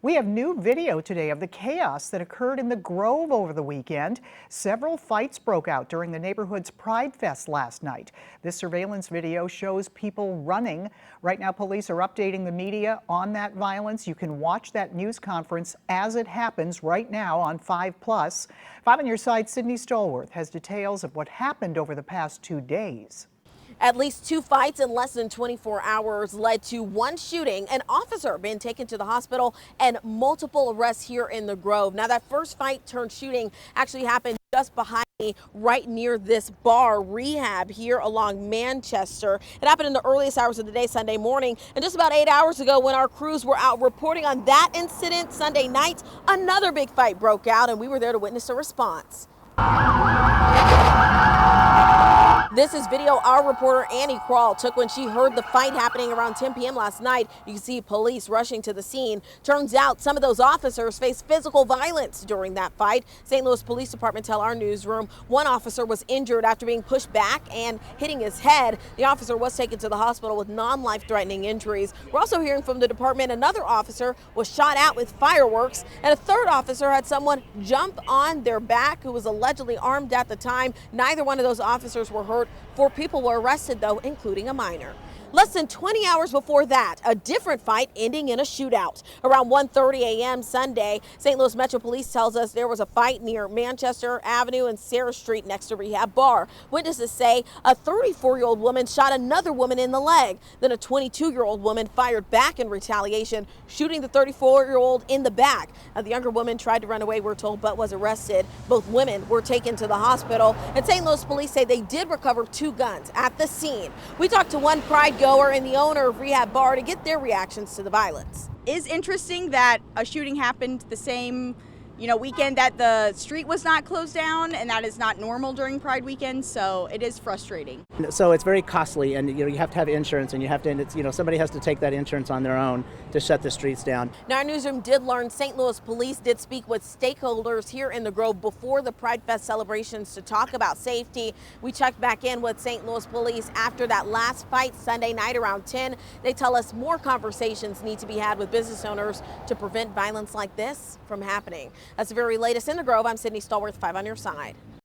We have new video today of the chaos that occurred in the Grove over the weekend. Several fights broke out during the neighborhood's PrideFest last night. This surveillance video shows people running. Right now, police are updating the media on that violence. You can watch that news conference as it happens right now on 5+. 5 on your side, Sydney Stallworth has details of what happened over the past 2 days. At least 2 fights in less than 24 hours led to 1 shooting, an officer being taken to the hospital, and multiple arrests here in the Grove. Now, that first fight turned shooting actually happened just behind me, right near this bar, Rehab, here along Manchester. It happened in the earliest hours of the day Sunday morning, and just about 8 hours ago, when our crews were out reporting on that incident Sunday night, another big fight broke out, and we were there to witness a response. This is video our reporter Annie Crawl took when she heard the fight happening around 10 p.m. last night. You can see police rushing to the scene. Turns out some of those officers faced physical violence during that fight. St. Louis Police Department tell our newsroom one officer was injured after being pushed back and hitting his head. The officer was taken to the hospital with non-life-threatening injuries. We're also hearing from the department another officer was shot at with fireworks, and a third officer had someone jump on their back who was allegedly armed at the time. Neither one of those officers were hurt. 4 people were arrested, though, including a minor. Less than 20 hours before that, a different fight ending in a shootout. Around 1:30 a.m. Sunday, St. Louis Metro Police tells us there was a fight near Manchester Avenue and Sarah Street next to Rehab Bar. Witnesses say a 34-year-old woman shot another woman in the leg. Then a 22-year-old woman fired back in retaliation, shooting the 34-year-old in the back. The younger woman tried to run away, we're told, but was arrested. Both women were taken to the hospital, and St. Louis police say they did recover 2 guns at the scene. We talked to one Pride goer and the owner of Rehab Bar to get their reactions to the violence. It's interesting that a shooting happened the same weekend that the street was not closed down, and that is not normal during Pride weekend, so it is frustrating. So it's very costly, and you have to have insurance, and you have to, somebody has to take that insurance on their own to shut the streets down. Now, our newsroom did learn St. Louis police did speak with stakeholders here in the Grove before the PrideFest celebrations to talk about safety. We checked back in with St. Louis police after that last fight Sunday night around 10. They tell us more conversations need to be had with business owners to prevent violence like this from happening. That's the very latest in the Grove. I'm Sydney Stallworth, 5 on your side.